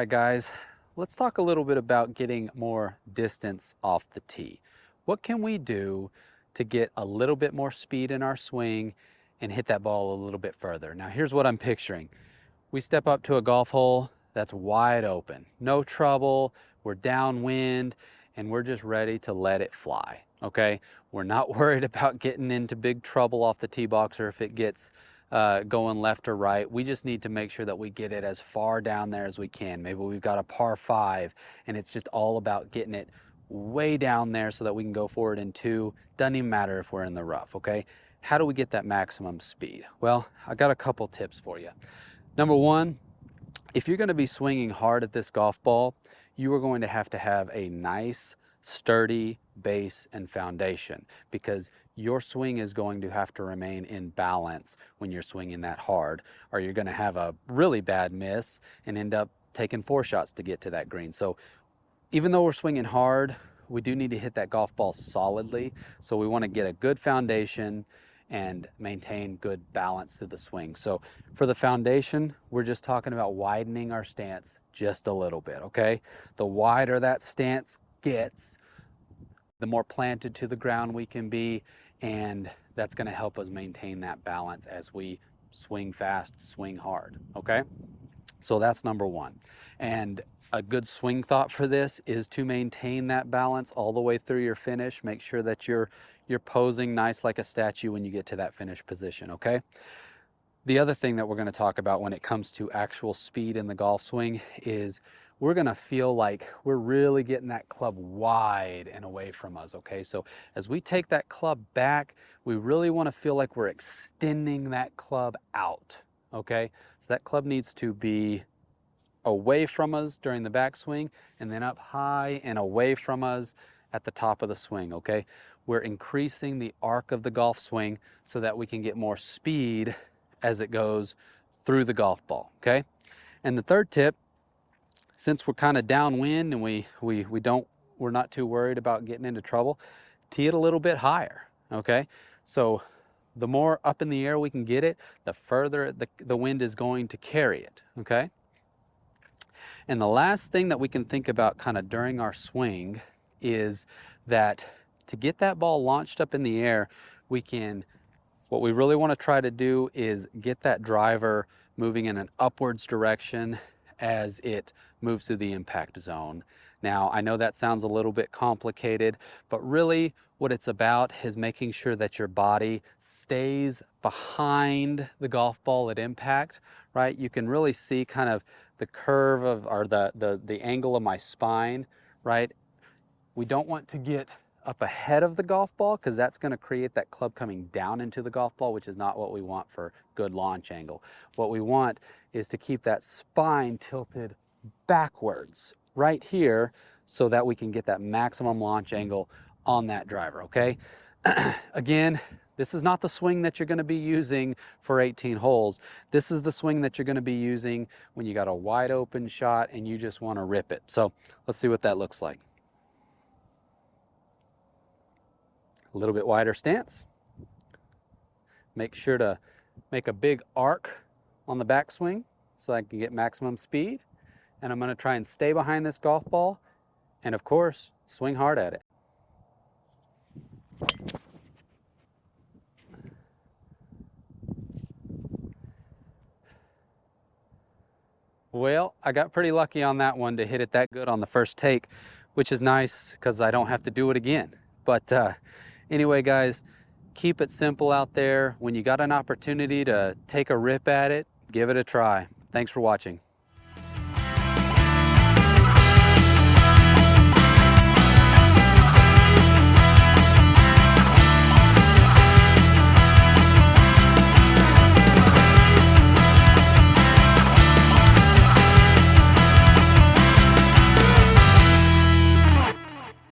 right, guys, let's talk a little bit about getting more distance off the tee. What can we do to get a little bit more speed in our swing and hit that ball a little bit further? Now, here's what I'm picturing. We step up to a golf hole that's wide open, no trouble, we're downwind, and we're just ready to let it fly, okay? We're not worried about getting into big trouble off the tee box or if it gets going left or right. We just need to make sure that we get it as far down there as we can. Maybe we've got a par 5 and it's just all about getting it way down there so that we can go forward in 2. Doesn't even matter if we're in the rough, okay? How do we get that maximum speed? Well, I got a couple tips for you. Number one, if you're going to be swinging hard at this golf ball, you are going to have a nice, sturdy base and foundation, because your swing is going to have to remain in balance when you're swinging that hard, or you're going to have a really bad miss and end up taking 4 shots to get to that green. So even though we're swinging hard, we do need to hit that golf ball solidly. So we want to get a good foundation and maintain good balance through the swing. So for the foundation, we're just talking about widening our stance just a little bit, okay? The wider that stance gets, the more planted to the ground we can be, and that's gonna help us maintain that balance as we swing fast, swing hard, okay? So that's number one. And a good swing thought for this is to maintain that balance all the way through your finish. Make sure that you're posing nice like a statue when you get to that finish position, okay? The other thing that we're going to talk about when it comes to actual speed in the golf swing is we're going to feel like we're really getting that club wide and away from us, okay? So as we take that club back, we really want to feel like we're extending that club out, okay? So that club needs to be away from us during the backswing and then up high and away from us at the top of the swing, okay? We're increasing the arc of the golf swing so that we can get more speed as it goes through the golf ball, okay? And the third tip, since we're kind of downwind and we're not too worried about getting into trouble, tee it a little bit higher, okay? So the more up in the air we can get it, the further the wind is going to carry it, okay? And the last thing that we can think about kind of during our swing is that to get that ball launched up in the air, what we really want to try to do is get that driver moving in an upwards direction as it moves through the impact zone. Now, I know that sounds a little bit complicated, but really what it's about is making sure that your body stays behind the golf ball at impact, right? You can really see kind of the curve of, or the angle of my spine, right? We don't want to get up ahead of the golf ball because that's going to create that club coming down into the golf ball, which is not what we want for good launch angle. What we want is to keep that spine tilted backwards right here so that we can get that maximum launch angle on that driver, okay? Again, this is not the swing that you're going to be using for 18 holes. This is the swing that you're going to be using when you got a wide open shot and you just want to rip it. So let's see what that looks like. A little bit wider stance. Make sure to make a big arc on the backswing so I can get maximum speed. And I'm going to try and stay behind this golf ball and, of course, swing hard at it. Well, I got pretty lucky on that one to hit it that good on the first take, which is nice because I don't have to do it again. But anyway, guys, keep it simple out there. When you got an opportunity to take a rip at it, give it a try. Thanks for watching.